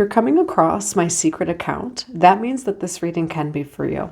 you're coming across my secret account, that means that this reading can be for you.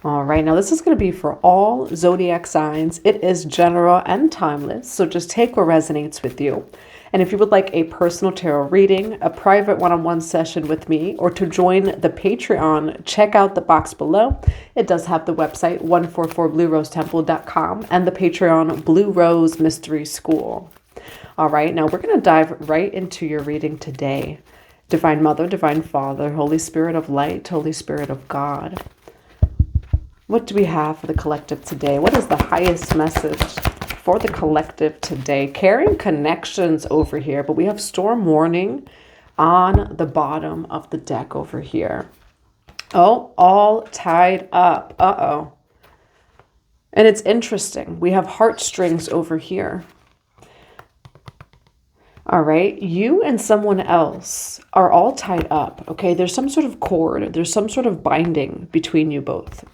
All right, now this is going to be for all zodiac signs. It is general and timeless, so just take what resonates with you. And if you would like a personal tarot reading, a private one-on-one session with me, or to join the Patreon, check out the box below. It does have the website 144bluerosetemple.com and the Patreon Blue Rose Mystery School. All right, now we're going to dive right into your reading today. Divine Mother, Divine Father, Holy Spirit of Light, Holy Spirit of God. What do we have for the collective today? What is the highest message for the collective today? Carrying connections over here, but we have storm warning on the bottom of the deck over here. Oh, all tied up. Uh-oh. And it's interesting. We have heartstrings over here. All right, you and someone else are all tied up, okay? There's some sort of cord, there's some sort of binding between you both.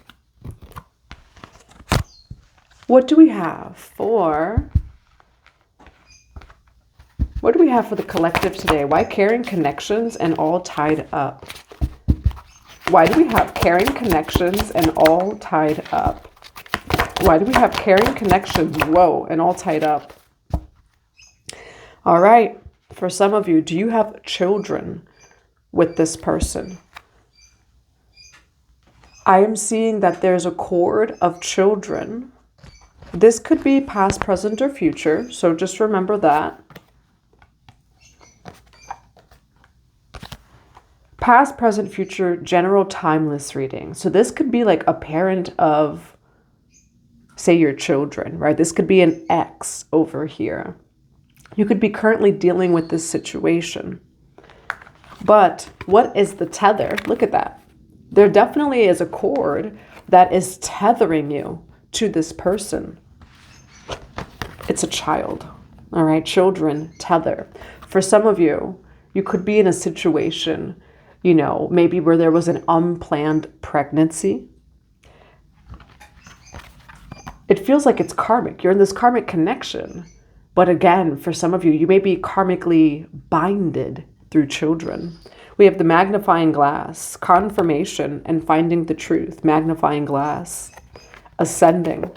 What do we have for the collective today? Why carrying connections and all tied up? Why do we have carrying connections and all tied up? Why do we have carrying connections, whoa, and all tied up? All right, for some of you, do you have children with this person? I am seeing that there's a cord of children. This could be past, present, or future, so just remember that. Past, present, future, general timeless reading. So this could be like a parent of, say, your children, right? This could be an ex over here. You could be currently dealing with this situation. But what is the tether? Look at that. There definitely is a cord that is tethering you to this person. It's a child. All right, children tether. For some of you, you could be in a situation, you know, maybe where there was an unplanned pregnancy. It feels like it's karmic. You're in this karmic connection. But again, for some of you, you may be karmically binded through children. We have the magnifying glass, confirmation, and finding the truth. Magnifying glass, ascending.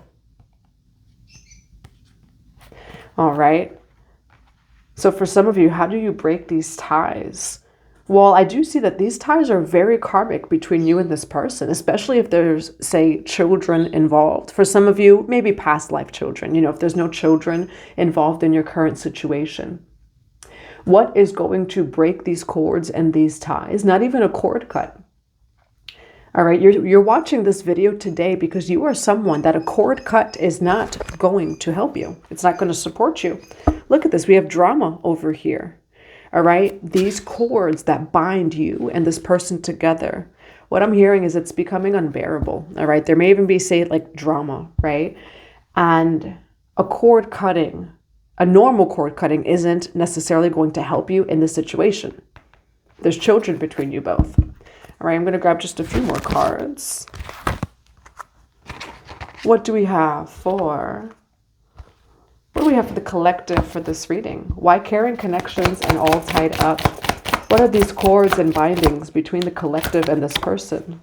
All right. So for some of you, how do you break these ties? Well, I do see that these ties are very karmic between you and this person, especially if there's, say, children involved. For some of you, maybe past life children, you know, if there's no children involved in your current situation. What is going to break these cords and these ties? Not even a cord cut. All right, you're watching this video today because you are someone that a cord cut is not going to help you. It's not going to support you. Look at this. We have drama over here. All right, these cords that bind you and this person together, what I'm hearing is it's becoming unbearable. All right, there may even be, say, like drama, right? And a cord cutting, a normal cord cutting isn't necessarily going to help you in this situation. There's children between you both. All right, I'm going to grab just a few more cards. What do we have for... What do we have for the collective for this reading? Why carrying connections and all tied up? What are these cords and bindings between the collective and this person?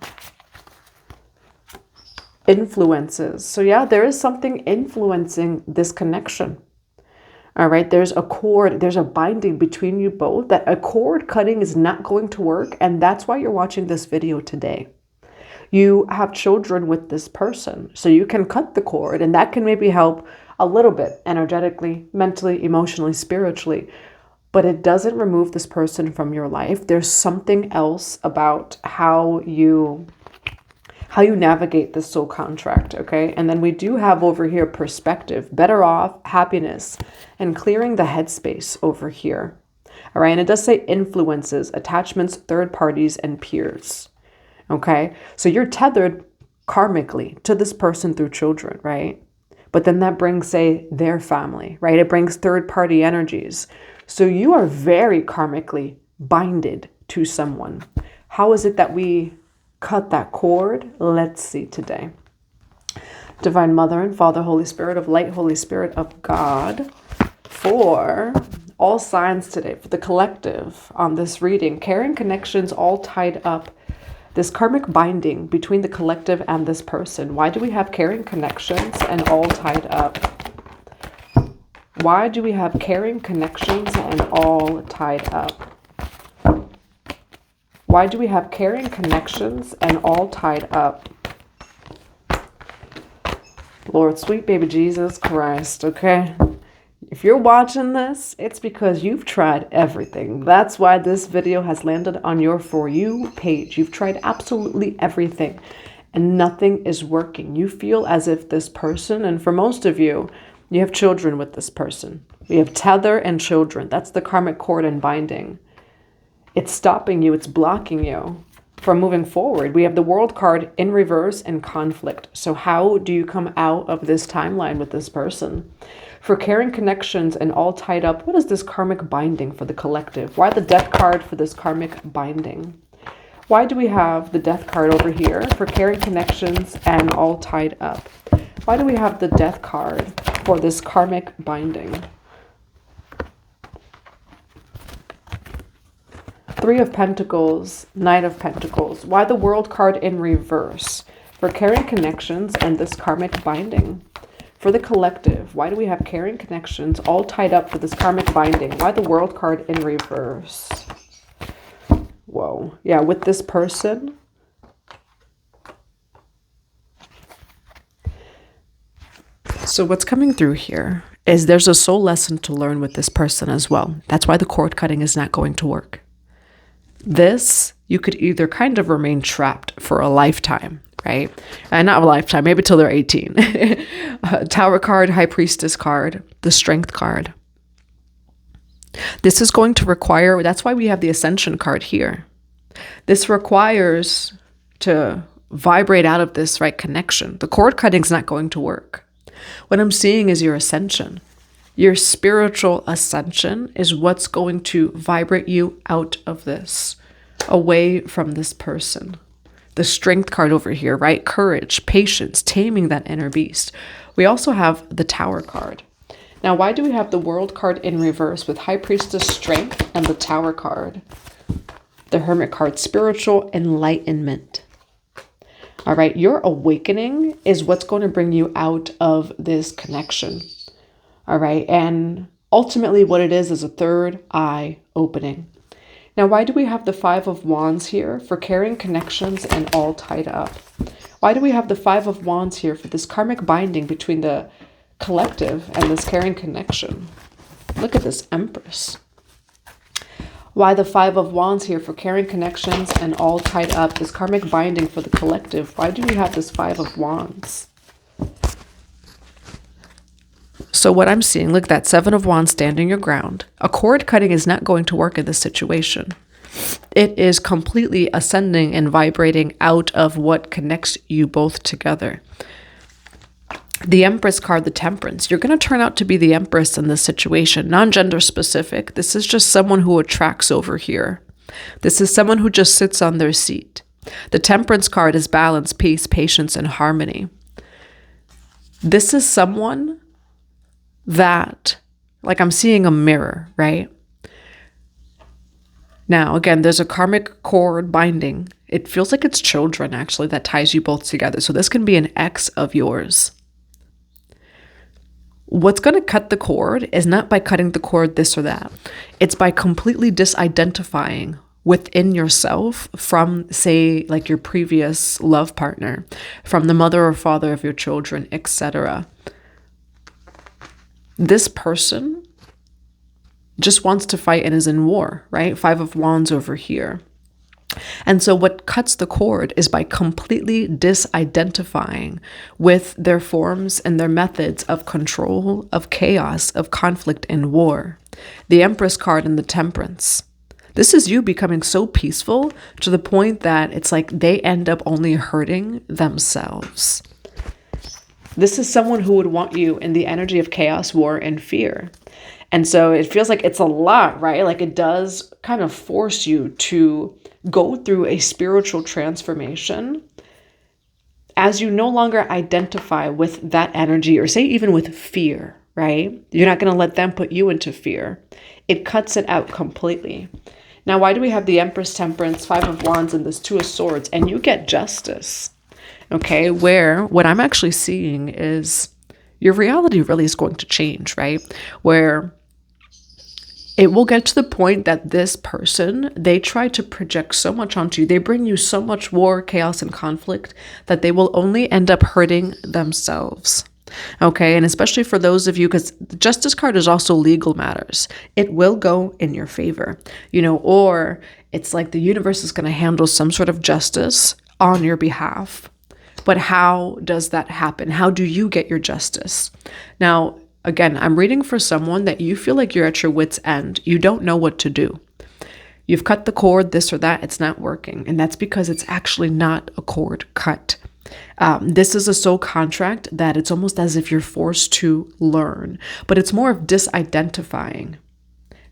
Influences. So yeah, there is something influencing this connection. All right, there's a cord, there's a binding between you both that a cord cutting is not going to work. And that's why you're watching this video today. You have children with this person, so you can cut the cord, and that can maybe help a little bit energetically, mentally, emotionally, spiritually, but it doesn't remove this person from your life. There's something else about how you navigate this soul contract, okay? And then we do have over here perspective, better off, happiness, and clearing the headspace over here. All right, and it does say influences, attachments, third parties, and peers, okay? So you're tethered karmically to this person through children, right? But then that brings, say, their family, right? It brings third-party energies. So you are very karmically binded to someone. How is it that we cut that cord? Let's see today. Divine Mother and Father, Holy Spirit of Light, Holy Spirit of God, for all signs today for the collective on this reading. Carrying connections all tied up. This karmic binding between the collective and this person. Why do we have carrying connections and all tied up? Why do we have carrying connections and all tied up? Why do we have carrying connections and all tied up? Lord, sweet baby Jesus Christ, okay? If you're watching this, it's because you've tried everything. That's why this video has landed on your For You page. You've tried absolutely everything and nothing is working. You feel as if this person, and for most of you, you have children with this person. We have tether and children. That's the karmic cord and binding. It's stopping you. It's blocking you from moving forward. We have the World card in reverse and conflict. So how do you come out of this timeline with this person? For carrying connections and all tied up, what is this karmic binding for the collective? Why the Death card for this karmic binding? Why do we have the Death card over here for carrying connections and all tied up? Why do we have the Death card for this karmic binding? Three of Pentacles, Knight of Pentacles. Why the World card in reverse? For carrying connections and this karmic binding. For the collective, why do we have carrying connections all tied up for this karmic binding? Why the World card in reverse? Whoa. Yeah, with this person. So what's coming through here is there's a soul lesson to learn with this person as well. That's why the cord cutting is not going to work. This, you could either kind of remain trapped for a lifetime, right? And not a lifetime, maybe till they're 18. Tower card, High Priestess card, the Strength card. This is going to require, that's why we have the Ascension card here. This requires to vibrate out of this right connection. The cord cutting is not going to work. What I'm seeing is your ascension. Your spiritual ascension is what's going to vibrate you out of this, away from this person. The Strength card over here, right? Courage, patience, taming that inner beast. We also have the Tower card. Now, why do we have the World card in reverse with High Priestess, Strength, and the Tower card? The Hermit card, spiritual enlightenment. All right, your awakening is what's going to bring you out of this connection. All right, and ultimately what it is a third eye opening. Now, why do we have the Five of Wands here for carrying connections and all tied up? Why do we have the Five of Wands here for this karmic binding between the collective and this carrying connection? Look at this Empress. Why the Five of Wands here for carrying connections and all tied up, this karmic binding for the collective? Why do we have this Five of Wands? So what I'm seeing, look, that Seven of Wands standing your ground. A cord cutting is not going to work in this situation. It is completely ascending and vibrating out of what connects you both together. The Empress card, the Temperance. You're going to turn out to be the Empress in this situation, non-gender specific. This is just someone who attracts over here. This is someone who just sits on their seat. The Temperance card is balance, peace, patience, and harmony. This is someone that, like, I'm seeing a mirror, right? Now, again, there's a karmic cord binding. It feels like it's children, actually, that ties you both together. So this can be an ex of yours. What's going to cut the cord is not by cutting the cord this or that. It's by completely disidentifying within yourself from, say, like your previous love partner, from the mother or father of your children, etc. This person just wants to fight and is in war, right? Five of Wands over here. And so what cuts the cord is by completely disidentifying with their forms and their methods of control, of chaos, of conflict and war. The Empress card and the Temperance. This is you becoming so peaceful to the point that it's like they end up only hurting themselves. This is someone who would want you in the energy of chaos, war, and fear. And so it feels like it's a lot, right? Like it does kind of force you to go through a spiritual transformation as you no longer identify with that energy, or say even with fear, right? You're not going to let them put you into fear. It cuts it out completely. Now, why do we have the Empress, Temperance, Five of Wands, and this Two of Swords? And you get Justice, okay? Where what I'm actually seeing is your reality really is going to change, right? Where it will get to the point that this person, they try to project so much onto you. They bring you so much war, chaos, and conflict that they will only end up hurting themselves. Okay, and especially for those of you, because the Justice card is also legal matters. It will go in your favor, or it's like the universe is going to handle some sort of justice on your behalf. But how does that happen? How do you get your justice? Now, again, I'm reading for someone that you feel like you're at your wit's end. You don't know what to do. You've cut the cord, this or that, it's not working. And that's because it's actually not a cord cut. This is a soul contract that it's almost as if you're forced to learn, but it's more of disidentifying,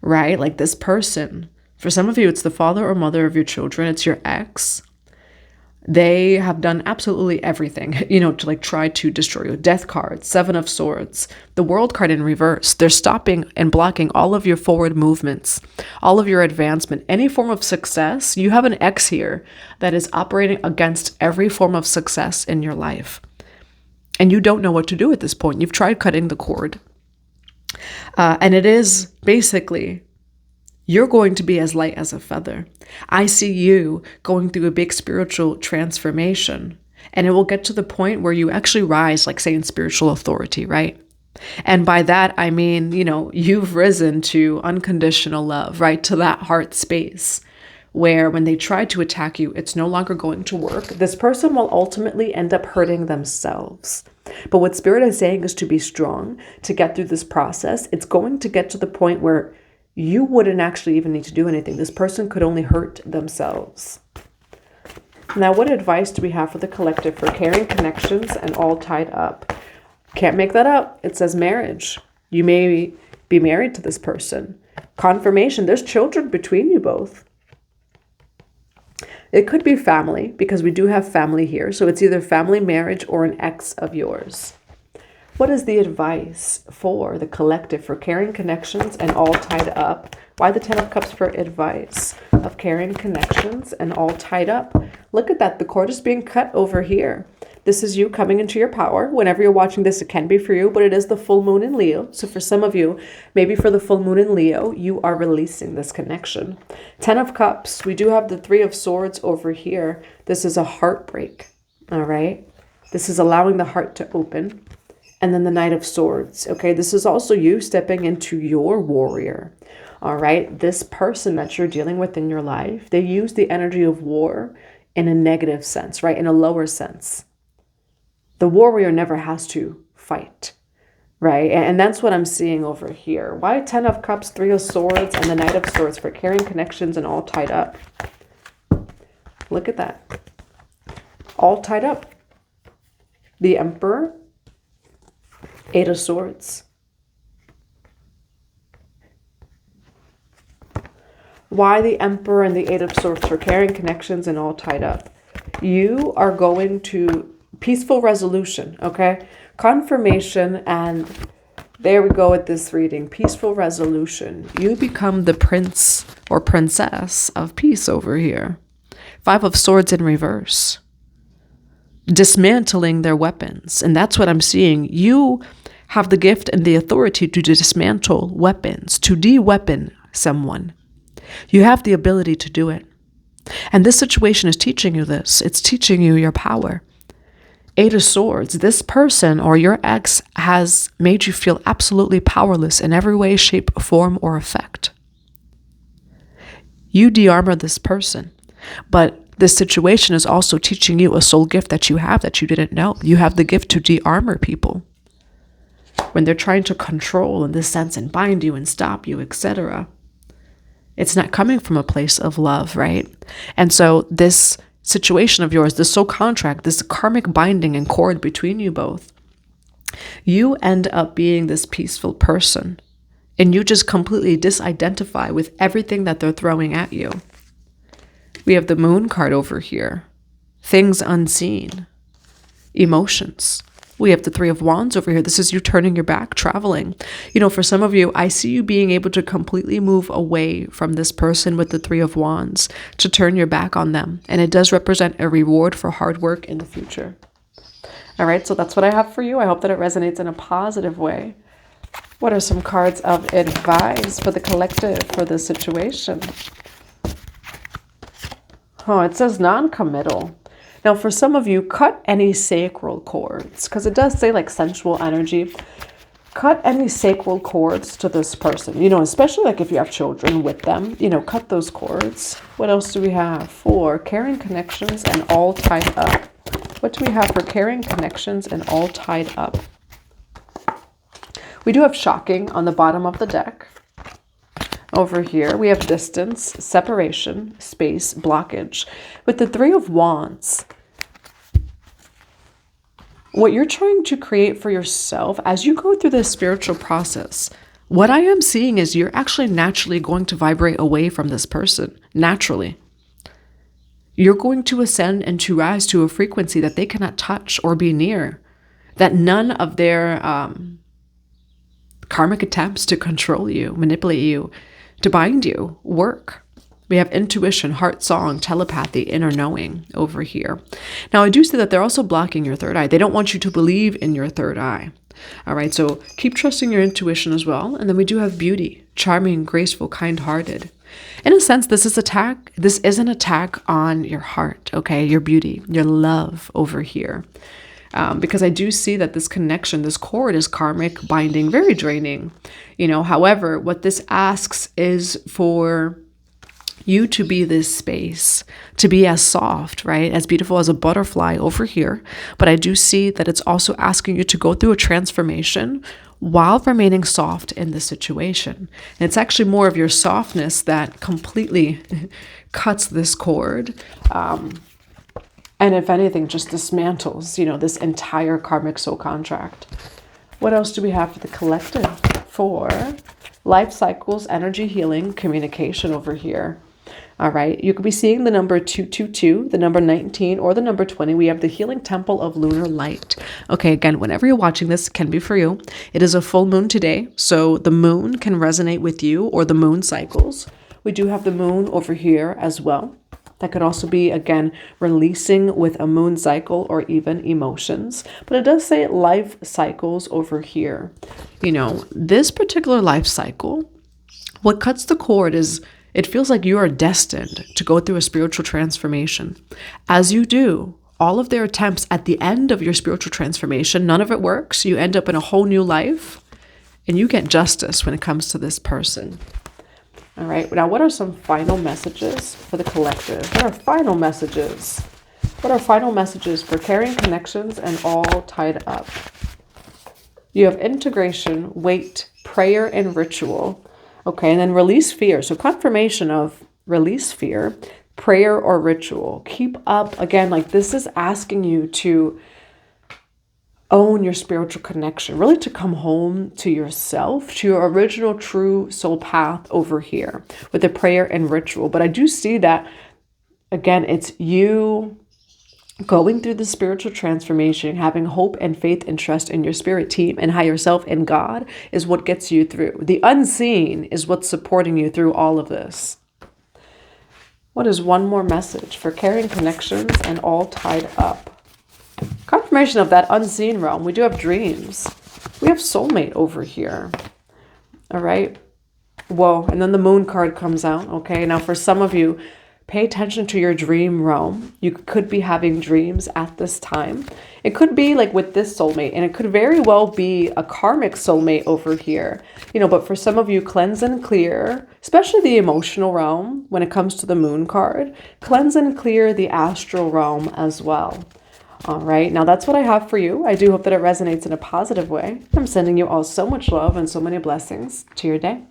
right? Like this person, for some of you, it's the father or mother of your children. It's your ex. They have done absolutely everything, to like try to destroy you. Death card, Seven of Swords, the World card in reverse. They're stopping and blocking all of your forward movements, all of your advancement, any form of success. You have an ex here that is operating against every form of success in your life. And you don't know what to do at this point. You've tried cutting the cord. And it is basically, you're going to be as light as a feather. I see you going through a big spiritual transformation, and it will get to the point where you actually rise, like say in spiritual authority, right? And by that, I mean, you've risen to unconditional love, right? To that heart space where when they try to attack you, it's no longer going to work. This person will ultimately end up hurting themselves. But what Spirit is saying is to be strong, to get through this process. It's going to get to the point where you wouldn't actually even need to do anything. This person could only hurt themselves. Now, what advice do we have for the collective for carrying connections and all tied up? Can't make that up. It says marriage. You may be married to this person. Confirmation. There's children between you both. It could be family, because we do have family here. So it's either family, marriage, or an ex of yours. What is the advice for the collective for carrying connections and all tied up? Why the Ten of Cups for advice of carrying connections and all tied up? Look at that. The cord is being cut over here. This is you coming into your power. Whenever you're watching this, it can be for you, but it is the full moon in Leo. So for some of you, maybe for the full moon in Leo, you are releasing this connection. Ten of Cups. We do have the Three of Swords over here. This is a heartbreak. All right. This is allowing the heart to open. And then the Knight of Swords. Okay, this is also you stepping into your warrior. All right, this person that you're dealing with in your life, they use the energy of war in a negative sense, right? In a lower sense. The warrior never has to fight, right? And that's what I'm seeing over here. Why Ten of Cups, Three of Swords, and the Knight of Swords for carrying connections and all tied up? Look at that. All tied up. The Emperor. Eight of Swords. Why the Emperor and the Eight of Swords for carrying connections and all tied up? You are going to peaceful resolution, okay? Confirmation, and there we go with this reading. Peaceful resolution. You become the prince or princess of peace over here. Five of Swords in reverse. Dismantling their weapons. And that's what I'm seeing. You have the gift and the authority to dismantle weapons, to de-weapon someone. You have the ability to do it. And this situation is teaching you this. It's teaching you your power. Eight of Swords. This person or your ex has made you feel absolutely powerless in every way, shape, form, or effect. You de-armor this person. But this situation is also teaching you a soul gift that you have that you didn't know. You have the gift to de-armor people. When they're trying to control in this sense and bind you and stop you, etc. It's not coming from a place of love, right? And so this situation of yours, this soul contract, this karmic binding and cord between you both, you end up being this peaceful person. And you just completely disidentify with everything that they're throwing at you. We have the Moon card over here. Things unseen. Emotions. We have the Three of Wands over here. This is you turning your back, traveling. You know, for some of you, I see you being able to completely move away from this person with the Three of Wands, to turn your back on them. And it does represent a reward for hard work in the future. All right, so that's what I have for you. I hope that it resonates in a positive way. What are some cards of advice for the collective for this situation? Oh, it says non-committal. Now, for some of you, cut any sacral cords, because it does say like sensual energy. Cut any sacral cords to this person, you know, especially like if you have children with them, you know, cut those cords. What else do we have for caring connections and all tied up? What do we have for caring connections and all tied up? We do have shocking on the bottom of the deck. Over here, we have distance, separation, space, blockage. With the Three of Wands, what you're trying to create for yourself as you go through this spiritual process, what I am seeing is you're actually naturally going to vibrate away from this person. Naturally. You're going to ascend and to rise to a frequency that they cannot touch or be near. That none of their karmic attempts to control you, manipulate you, to bind you, work. We have intuition, heart song, telepathy, inner knowing over here. Now, I do see that they're also blocking your third eye. They don't want you to believe in your third eye. All right, so keep trusting your intuition as well. And then we do have beauty, charming, graceful, kind-hearted. In a sense, this is an attack on your heart, okay? Your beauty, your love over here. Because I do see that this connection, this cord is karmic, binding, very draining. You know, however, what this asks is for you to be this space, to be as soft, right? As beautiful as a butterfly over here. But I do see that it's also asking you to go through a transformation while remaining soft in the situation. And it's actually more of your softness that completely cuts this cord. And if anything, just dismantles, you know, this entire karmic soul contract. What else do we have for the collective? For life cycles, energy healing, communication over here. All right, you could be seeing the number 222, the number 19, or the number 20. We have the healing temple of lunar light. Okay, again, whenever you're watching this, it can be for you. It is a full moon today, so the moon can resonate with you, or the moon cycles. We do have the moon over here as well. That could also be, again, releasing with a moon cycle or even emotions. But it does say life cycles over here. You know, this particular life cycle, what cuts the cord is it feels like you are destined to go through a spiritual transformation. As you do, all of their attempts at the end of your spiritual transformation, none of it works. You end up in a whole new life and you get justice when it comes to this person. All right, now what are some final messages for the collective? What are final messages? What are final messages for caring connections and all tied up? You have integration, weight, prayer, and ritual. Okay, and then release fear. So confirmation of release fear, prayer, or ritual. Keep up, again, like this is asking you to own your spiritual connection, really to come home to yourself, to your original true soul path over here with the prayer and ritual. But I do see that, again, it's you going through the spiritual transformation, having hope and faith and trust in your spirit team and higher self and God is what gets you through. The unseen is what's supporting you through all of this. What is one more message for caring connections and all tied up? Confirmation of that unseen realm. We do have dreams. We have soulmate over here. All right. Whoa. And then the moon card comes out. Okay. Now for some of you, pay attention to your dream realm. You could be having dreams at this time. It could be like with this soulmate, and it could very well be a karmic soulmate over here. You know, but for some of you, cleanse and clear, especially the emotional realm when it comes to the moon card. Cleanse and clear the astral realm as well. All right, now that's what I have for you. I do hope that it resonates in a positive way. I'm sending you all so much love and so many blessings to your day.